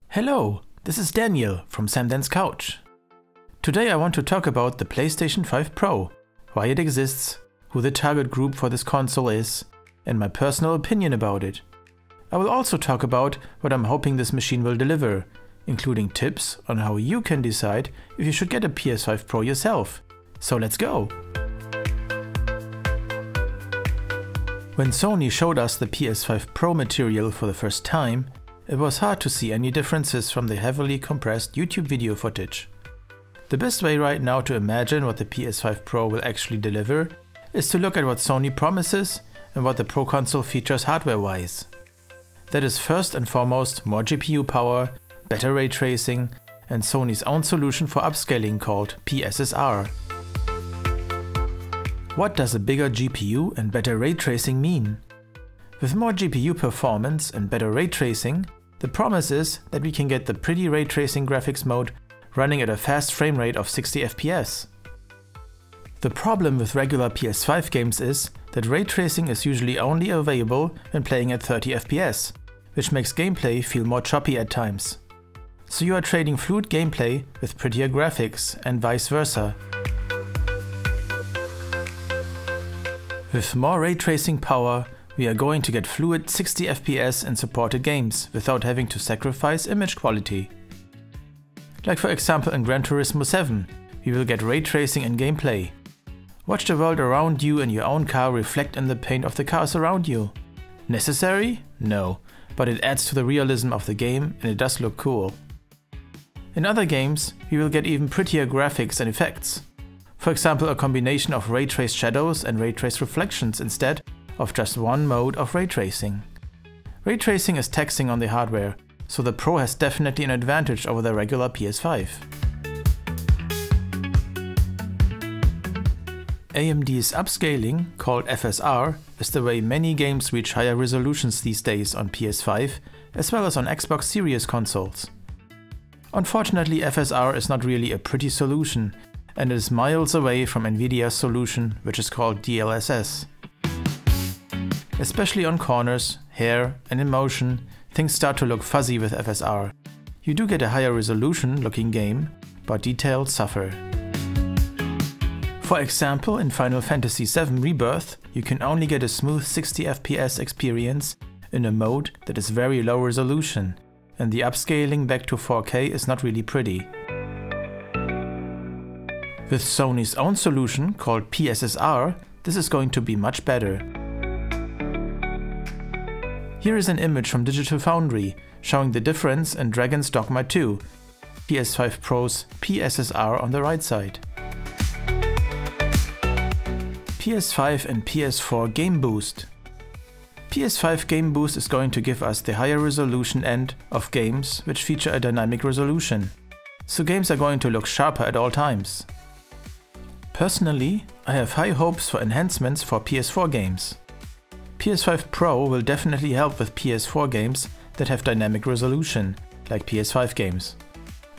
Hello, this is Daniel from Samdan's Couch. Today I want to talk about the PlayStation 5 Pro, why it exists, who the target group for this console is, and my personal opinion about it. I will also talk about what I'm hoping this machine will deliver, including tips on how you can decide if you should get a PS5 Pro yourself. So let's go! When Sony showed us the PS5 Pro material for the first time, it was hard to see any differences from the heavily compressed YouTube video footage. The best way right now to imagine what the PS5 Pro will actually deliver is to look at what Sony promises and what the Pro console features hardware-wise. That is first and foremost more GPU power, better ray tracing, and Sony's own solution for upscaling called PSSR. What does a bigger GPU and better ray tracing mean? With more GPU performance and better ray tracing, the promise is that we can get the pretty ray tracing graphics mode running at a fast frame rate of 60 FPS. The problem with regular PS5 games is that ray tracing is usually only available when playing at 30 FPS, which makes gameplay feel more choppy at times. So you are trading fluid gameplay with prettier graphics and vice versa. With more ray tracing power, we are going to get fluid 60 FPS in supported games without having to sacrifice image quality. Like for example in Gran Turismo 7, we will get ray tracing in gameplay. Watch the world around you and your own car reflect in the paint of the cars around you. Necessary? No, but it adds to the realism of the game and it does look cool. In other games, we will get even prettier graphics and effects. For example, a combination of ray traced shadows and ray traced reflections instead of just one mode of ray tracing. Ray tracing is taxing on the hardware, so the Pro has definitely an advantage over the regular PS5. AMD's upscaling, called FSR, is the way many games reach higher resolutions these days on PS5 as well as on Xbox Series consoles. Unfortunately, FSR is not really a pretty solution and is miles away from Nvidia's solution, which is called DLSS. Especially on corners, hair and in motion, things start to look fuzzy with FSR. You do get a higher resolution looking game, but details suffer. For example, in Final Fantasy VII Rebirth, you can only get a smooth 60 FPS experience in a mode that is very low resolution, and the upscaling back to 4K is not really pretty. With Sony's own solution called PSSR, this is going to be much better. Here is an image from Digital Foundry showing the difference in Dragon's Dogma 2, PS5 Pro's PSSR on the right side. PS5 and PS4 Gameboost. PS5 Gameboost is going to give us the higher resolution end of games which feature a dynamic resolution, so games are going to look sharper at all times. Personally, I have high hopes for enhancements for PS4 games. PS5 Pro will definitely help with PS4 games that have dynamic resolution, like PS5 games.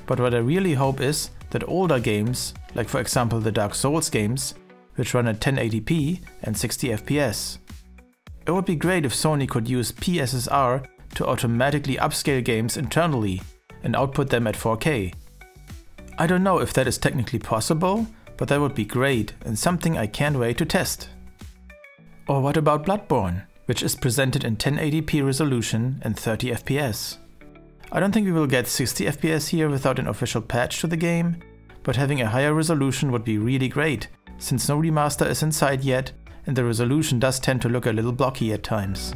But what I really hope is that older games, like for example the Dark Souls games, which run at 1080p and 60 FPS. It would be great if Sony could use PSSR to automatically upscale games internally and output them at 4K. I don't know if that is technically possible, but that would be great and something I can't wait to test. Or what about Bloodborne, which is presented in 1080p resolution and 30 FPS? I don't think we will get 60 FPS here without an official patch to the game, but having a higher resolution would be really great, since no remaster is in sight yet and the resolution does tend to look a little blocky at times.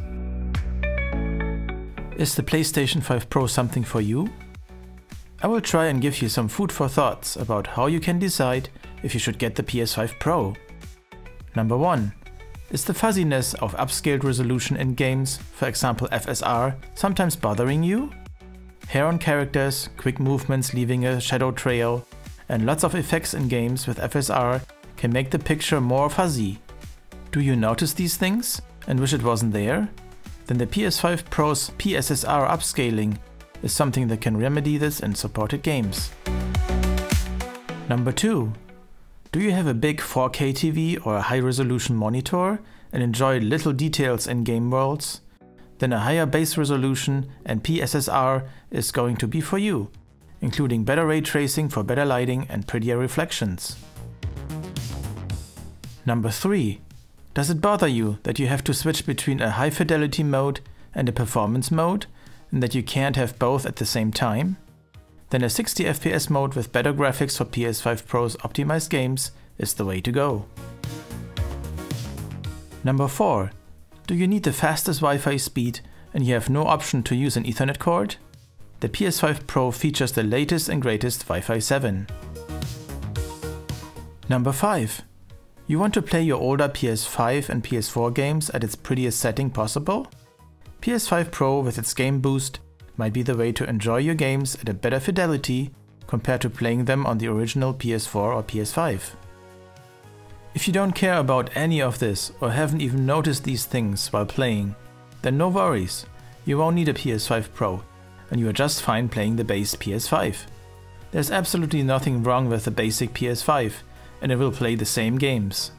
Is the PlayStation 5 Pro something for you? I will try and give you some food for thoughts about how you can decide if you should get the PS5 Pro. Number 1. Is the fuzziness of upscaled resolution in games, for example FSR, sometimes bothering you? Hair on characters, quick movements leaving a shadow trail, and lots of effects in games with FSR can make the picture more fuzzy. Do you notice these things and wish it wasn't there? Then the PS5 Pro's PSSR upscaling is something that can remedy this in supported games. Number 2. Do you have a big 4K TV or a high-resolution monitor and enjoy little details in game worlds? then a higher base resolution and PSSR is going to be for you, including better ray tracing for better lighting and prettier reflections. Number 3. Does it bother you that you have to switch between a high fidelity mode and a performance mode, and that you can't have both at the same time? Then a 60 FPS mode with better graphics for PS5 Pro's optimized games is the way to go. Number 4. Do you need the fastest Wi-Fi speed and you have no option to use an Ethernet cord? The PS5 Pro features the latest and greatest Wi-Fi 7. Number 5. You want to play your older PS5 and PS4 games at its prettiest setting possible? PS5 Pro with its Gameboost might be the way to enjoy your games at a better fidelity compared to playing them on the original PS4 or PS5. If you don't care about any of this or haven't even noticed these things while playing, then no worries, you won't need a PS5 Pro and you are just fine playing the base PS5. There's absolutely nothing wrong with the basic PS5 and it will play the same games.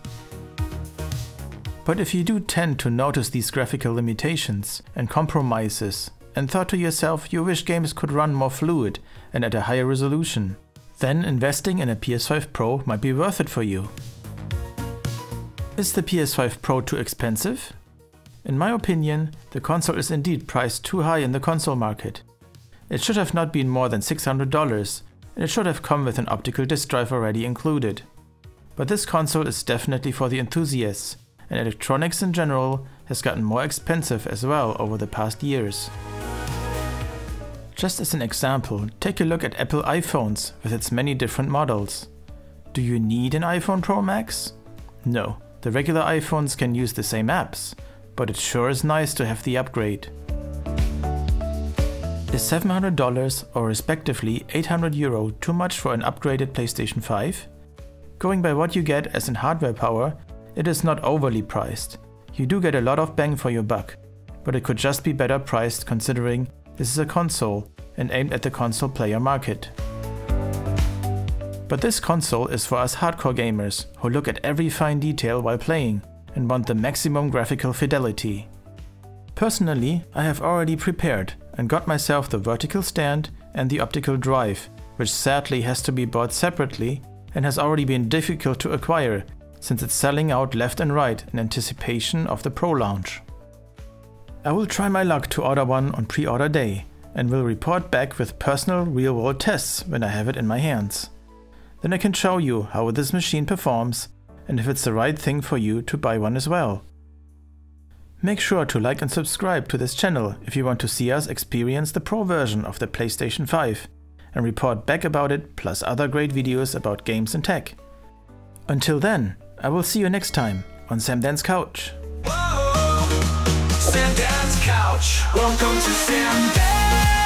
But if you do tend to notice these graphical limitations and compromises and thought to yourself you wish games could run more fluid and at a higher resolution, then investing in a PS5 Pro might be worth it for you. Is the PS5 Pro too expensive? In my opinion, the console is indeed priced too high in the console market. It should have not been more than $600 and it should have come with an optical disc drive already included. But this console is definitely for the enthusiasts, and electronics in general has gotten more expensive as well over the past years. Just as an example, take a look at Apple iPhones with its many different models. Do you need an iPhone Pro Max? No, the regular iPhones can use the same apps, but it sure is nice to have the upgrade. Is $700 or respectively €800 too much for an upgraded PlayStation 5? Going by what you get as in hardware power, it is not overly priced. You do get a lot of bang for your buck, but it could just be better priced considering this is a console and aimed at the console player market. But this console is for us hardcore gamers who look at every fine detail while playing and want the maximum graphical fidelity. Personally, I have already prepared and got myself the vertical stand and the optical drive, which sadly has to be bought separately and has already been difficult to acquire since it's selling out left and right in anticipation of the Pro launch. I will try my luck to order one on pre-order day and will report back with personal real-world tests when I have it in my hands. Then I can show you how this machine performs and if it's the right thing for you to buy one as well. Make sure to like and subscribe to this channel if you want to see us experience the Pro version of the PlayStation 5 and report back about it, plus other great videos about games and tech. Until then, I will see you next time on Sam Dan's Couch. Whoa, Sam Dan's Couch. Welcome to Sam Dan.